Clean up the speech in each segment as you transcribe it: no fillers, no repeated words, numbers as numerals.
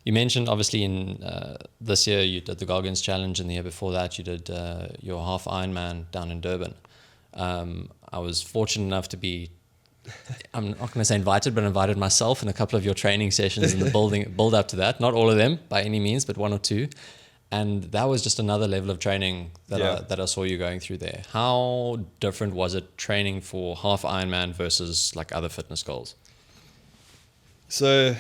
You mentioned obviously in this year you did the Goggins Challenge, and the year before that you did your half Ironman down in Durban. I was fortunate enough to be, I'm not going to say invited, but invited myself in a couple of your training sessions in the build up to that. Not all of them by any means, but one or two. And that was just another level of training that I saw you going through there. How different was it training for half Ironman versus like other fitness goals? So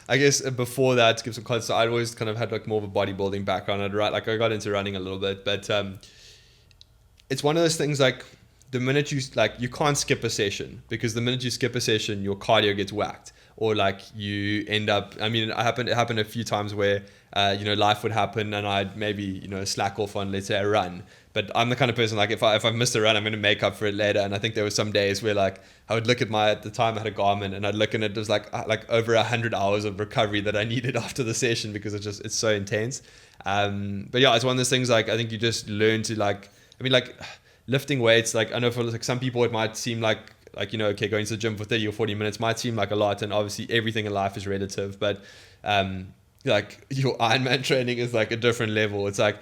I guess before that, to give some context, I'd always kind of had like more of a bodybuilding background. I got into running a little bit, but it's one of those things like the minute you can't skip a session, because the minute you skip a session, your cardio gets whacked, or like you end up, I mean, it happened a few times where, life would happen and I'd maybe, slack off on, let's say, a run. But I'm the kind of person, like, if I've missed a run, I'm going to make up for it later. And I think there were some days where, like, I would look at the time I had a Garmin, and I'd look and it was like over 100 hours of recovery that I needed after the session, because it's so intense. But yeah, it's one of those things, like, I think you just learn to, lifting weights, like, I know for like some people it might seem like, okay, going to the gym for 30 or 40 minutes might seem like a lot. And obviously everything in life is relative, but, like, your Ironman training is like a different level. It's like,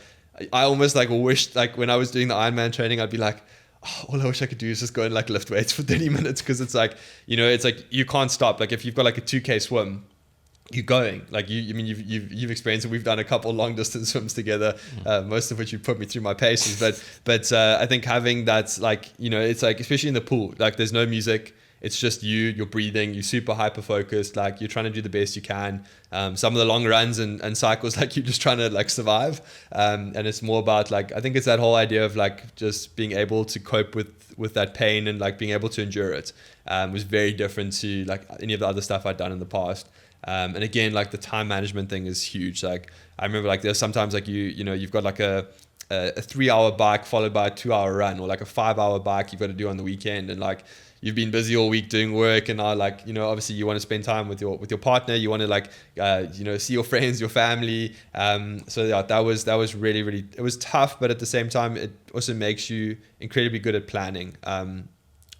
I almost like wished, like, when I was doing the Ironman training, I'd be like, oh, all I wish I could do is just go and like lift weights for 30 minutes. Cause it's like, it's like, you can't stop. Like if you've got like a 2K swim, you're going, like you've experienced it. We've done a couple long distance swims together, most of which you put me through my paces. But I think having that, like, it's like, especially in the pool, like there's no music. It's just you're breathing, you're super hyper focused, like you're trying to do the best you can. Some of the long runs and cycles, like you're just trying to like survive. And it's more about, like, I think it's that whole idea of like just being able to cope with that pain and like being able to endure it. Was very different to like any of the other stuff I'd done in the past. And again, like the time management thing is huge. Like I remember, like there's sometimes like you've got like a 3-hour bike followed by a 2-hour run, or like a 5-hour bike you've got to do on the weekend, and like you've been busy all week doing work, and now, like, obviously you want to spend time with your partner, you want to like see your friends, your family. So yeah, that was really, really, it was tough, but at the same time it also makes you incredibly good at planning,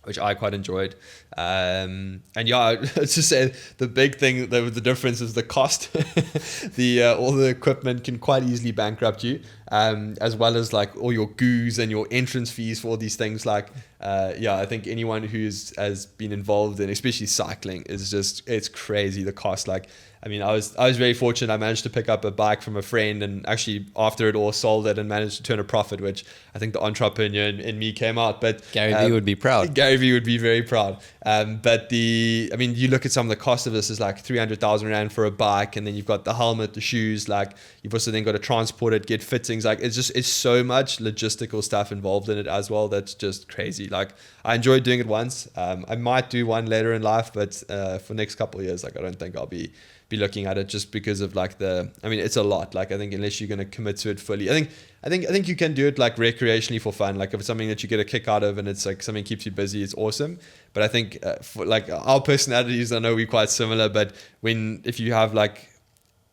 which I quite enjoyed. And yeah, let's just say the big thing, the difference is the cost. All the equipment can quite easily bankrupt you, as well as like all your goos and your entrance fees for all these things. Like, I think anyone has been involved in, especially cycling, it's crazy, the cost. Like, I mean, I was very fortunate. I managed to pick up a bike from a friend, and actually after it all sold it and managed to turn a profit, which I think the entrepreneur in me came out. But Gary Vee would be proud. Gary Vee would be very proud. But you look at some of the cost of this is like 300,000 Rand for a bike, and then you've got the helmet, the shoes, like you've also then got to transport it, get fittings. Like it's so much logistical stuff involved in it as well. That's just crazy. Like I enjoyed doing it once. I might do one later in life, but for next couple of years, like I don't think I'll be looking at it, just because of like it's a lot. Like I think unless you're going to commit to it fully, I think you can do it like recreationally for fun. Like if it's something that you get a kick out of and it's like something keeps you busy, it's awesome. But I think for like our personalities, I know we're quite similar, but if you have like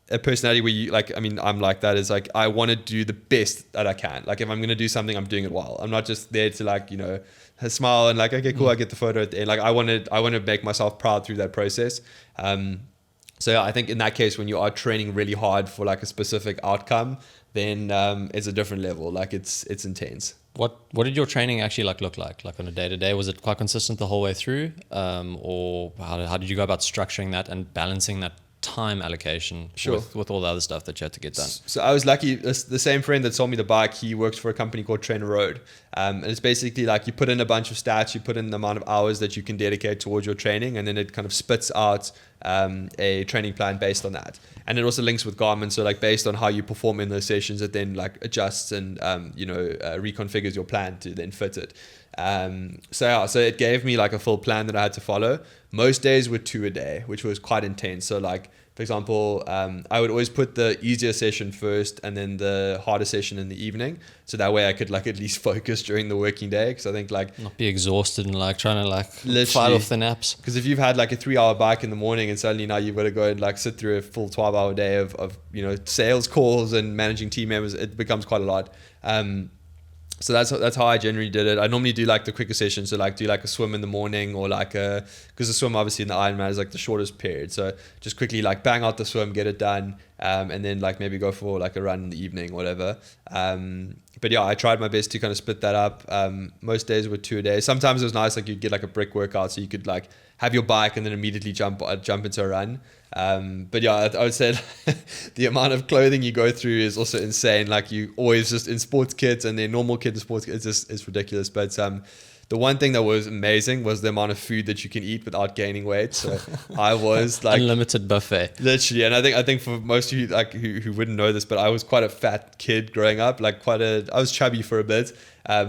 a personality where you like, I'm like that, is like, I want to do the best that I can. Like if I'm going to do something, I'm doing it well. I'm not just there to like, smile and like, okay, cool, I get the photo at the end. Like I want to make myself proud through that process. So yeah, I think in that case, when you are training really hard for like a specific outcome, then it's a different level. Like it's intense. What did your training actually look like on a day-to-day? Was it quite consistent the whole way through? Or how did you go about structuring that and balancing that time allocation with all the other stuff that you had to get done? So I was lucky. The same friend that sold me the bike, he works for a company called Trainer Road. And it's basically like you put in a bunch of stats, you put in the amount of hours that you can dedicate towards your training, and then it kind of spits out a training plan based on that. And it also links with Garmin. So like based on how you perform in those sessions, it then like adjusts and, reconfigures your plan to then fit it. So it gave me like a full plan that I had to follow. Most days were 2 a day, which was quite intense. So like, for example, I would always put the easier session first and then the harder session in the evening. So that way I could like at least focus during the working day. Cause I think like not be exhausted and like trying to like fight off the naps. Cause if you've had like a 3-hour bike in the morning and suddenly now you've got to go and like sit through a full 12-hour day of sales calls and managing team members, it becomes quite a lot. So that's how I generally did it. I normally do like the quicker session, so like do like a swim in the morning, or like because the swim obviously in the Ironman is like the shortest period. So just quickly like bang out the swim, get it done, and then like maybe go for like a run in the evening, whatever. But yeah, I tried my best to kind of split that up. Most days were 2 a day. Sometimes it was nice, like you'd get like a brick workout, so you could like have your bike and then immediately jump into a run. But yeah, I would say the amount of clothing you go through is also insane. Like you always just in sports kits, and then normal kit and sports kits, it's ridiculous. But the one thing that was amazing was the amount of food that you can eat without gaining weight. So I was like unlimited buffet, literally. And I think for most of you like who wouldn't know this, but I was quite a fat kid growing up, like I was chubby for a bit.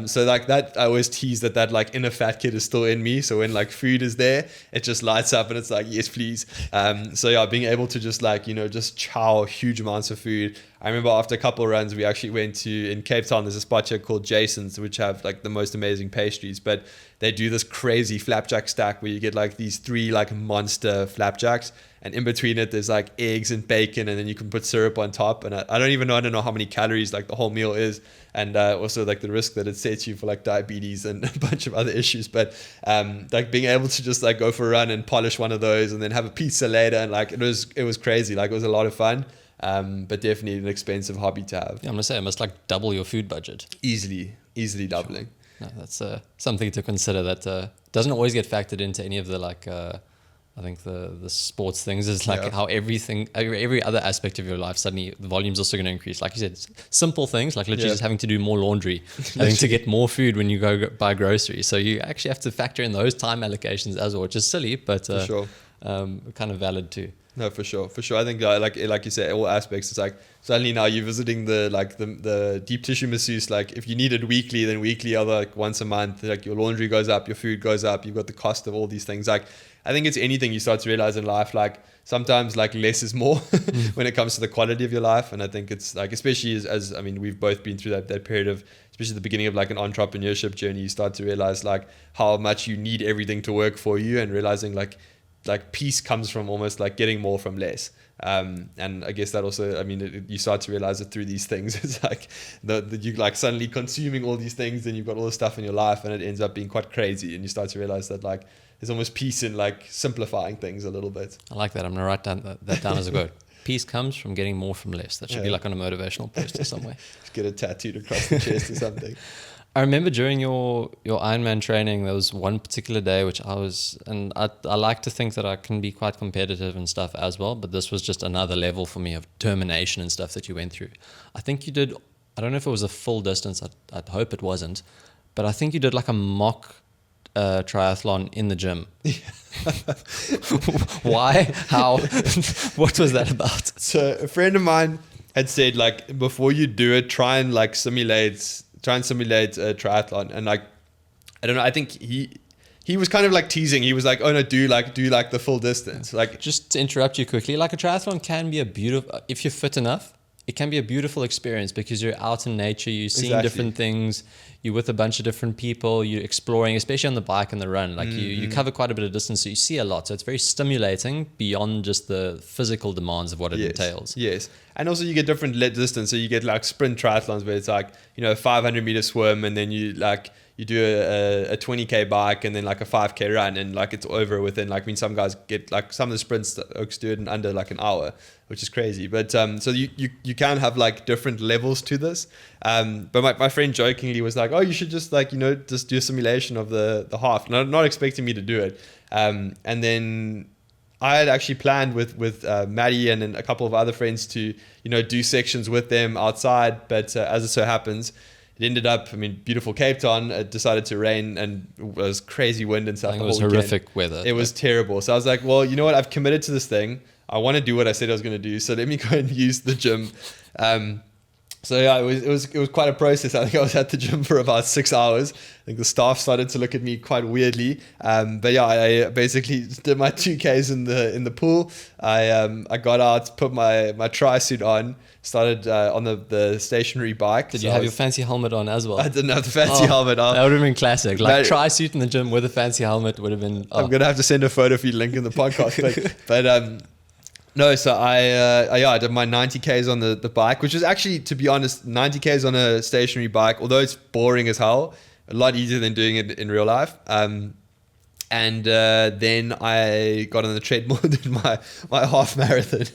So like that, I always tease that like inner fat kid is still in me. So when like food is there, it just lights up and it's like, yes, please. So yeah, being able to just like, just chow huge amounts of food. I remember after a couple of runs, we actually went to, in Cape Town, there's a spot here called Jason's, which have like the most amazing pastries, but they do this crazy flapjack stack where you get like these 3 like monster flapjacks, and in between it there's like eggs and bacon, and then you can put syrup on top. And I don't know how many calories like the whole meal is, and also like the risk that it sets you for like diabetes and a bunch of other issues. But like being able to just like go for a run and polish one of those and then have a pizza later, and like it was crazy. Like it was a lot of fun. But definitely an expensive hobby to have. Yeah, I'm gonna say it must like double your food budget. Easily doubling. Sure. No, that's something to consider that doesn't always get factored into any of the like I think the sports things is like how every other aspect of your life suddenly the volume's also going to increase. Like you said, simple things like literally just having to do more laundry, having to get more food when you go buy groceries. So you actually have to factor in those time allocations as well, which is silly, but for sure. Kind of valid too. No, for sure. I think like you said, all aspects. It's like suddenly now you're visiting the deep tissue masseuse. Like if you need it weekly, then weekly, other like once a month. Like your laundry goes up, your food goes up. You've got the cost of all these things. Like I think it's anything you start to realize in life. Like sometimes like less is more when it comes to the quality of your life. And I think it's like, especially as I mean, we've both been through that period of, especially the beginning of like an entrepreneurship journey. You start to realize like how much you need everything to work for you, and realizing like peace comes from almost like getting more from less. And I guess that also, I mean, you start to realize it through these things. It's like you like suddenly consuming all these things, and you've got all this stuff in your life, and it ends up being quite crazy. And you start to realize that like there's almost peace in like simplifying things a little bit. I like that. I'm gonna write that down as a quote. Peace comes from getting more from less. That should be like on a motivational poster somewhere. Just get it tattooed across the chest or something. I remember during your Ironman training, there was one particular day which I like to think that I can be quite competitive and stuff as well, but this was just another level for me of determination and stuff that you went through. I think you did, I don't know if it was a full distance, I'd hope it wasn't, but I think you did like a mock triathlon in the gym. Why? How? What was that about? So a friend of mine had said like, before you do it, try and simulate a triathlon. And like, I don't know, I think he was kind of like teasing. He was like, oh no, do like the full distance. Like, just to interrupt you quickly, like a triathlon can be a beautiful, if you're fit enough, it can be a beautiful experience because you're out in nature, you're seeing different things, you're with a bunch of different people, you're exploring, especially on the bike and the run. Like you cover quite a bit of distance, so you see a lot. So it's very stimulating beyond just the physical demands of what it entails. Yes. And also you get different distance. So you get like sprint triathlons where it's like, 500 meter swim, and then you do a 20k bike, and then like a 5k run, and like it's over within like, I mean, some guys get like, some of the sprints Oaks do it in under like an hour, which is crazy. But so you can have like different levels to this. But my friend jokingly was like, oh, you should just like, just do a simulation of the half, not expecting me to do it. And then I had actually planned with Maddie and a couple of other friends to, do sections with them outside. But as it so happens, it ended up, I mean, beautiful Cape Town. It decided to rain, and it was crazy wind and stuff. It was horrific weather. It was terrible. So I was like, well, you know what? I've committed to this thing. I want to do what I said I was going to do. So let me go and use the gym. So yeah, it was quite a process. I think I was at the gym for about 6 hours. I think the staff started to look at me quite weirdly. But yeah, I basically did my 2Ks in the pool. I got out, put my tri-suit on, started on the stationary bike. Did you have your fancy helmet on as well? I didn't have the fancy helmet on. That would have been classic. Like tri-suit in the gym with a fancy helmet would have been. I'm gonna have to send a photo for you, link in the podcast. but No, so I did my 90Ks on the bike, which is actually, to be honest, 90Ks on a stationary bike, although it's boring as hell, a lot easier than doing it in real life. And then I got on the treadmill and did my half marathon.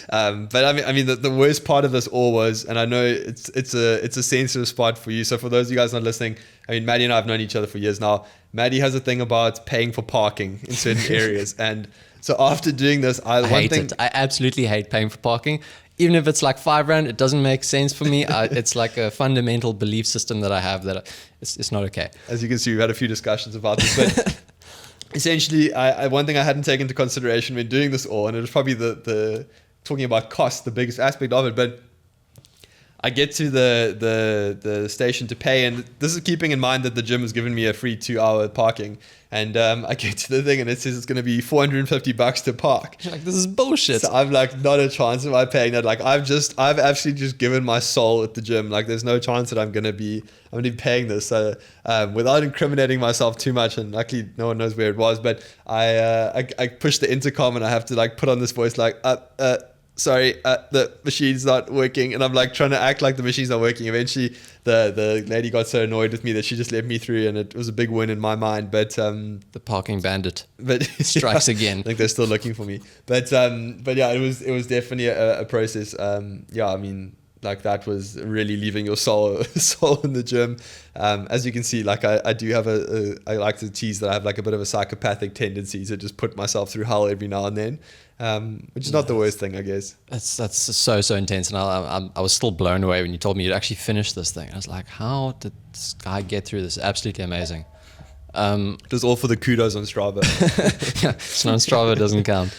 But I mean, the worst part of this all was, and I know it's a sensitive spot for you. So for those of you guys not listening, I mean, Maddie and I have known each other for years now. Maddie has a thing about paying for parking in certain areas, and so after doing this, I hate it. I absolutely hate paying for parking. Even if it's like £5, it doesn't make sense for me. It's like a fundamental belief system that I have that it's not okay. As you can see, we've had a few discussions about this, but essentially, one thing I hadn't taken into consideration when doing this all, and it was probably the talking about cost, the biggest aspect of it, but I get to the station to pay, and this is keeping in mind that the gym has given me a free 2-hour parking, and I get to the thing and it says it's going to be $450 to park. You're like, this is bullshit. So I'm like, not a chance of I paying that. Like I've actually just given my soul at the gym. Like there's no chance that I'm going to be paying this. So without incriminating myself too much, and luckily no one knows where it was, but I pushed the intercom and I have to like put on this voice like sorry, the machine's not working, and I'm like trying to act like the machine's not working. Eventually the lady got so annoyed with me that she just let me through, and it was a big win in my mind. But the parking bandit strikes again. I think they're still looking for me, but yeah, it was definitely a process. Yeah, I mean, like that was really leaving your soul in the gym. As you can see, like I do have I like to tease that I have like a bit of a psychopathic tendency to just put myself through hell every now and then. Which is not the worst thing, I guess. That's so intense, and I was still blown away when you told me you'd actually finished this thing. I was like, how did this guy get through this? Absolutely amazing. It was all for the kudos on Strava. Yeah, so on Strava doesn't count.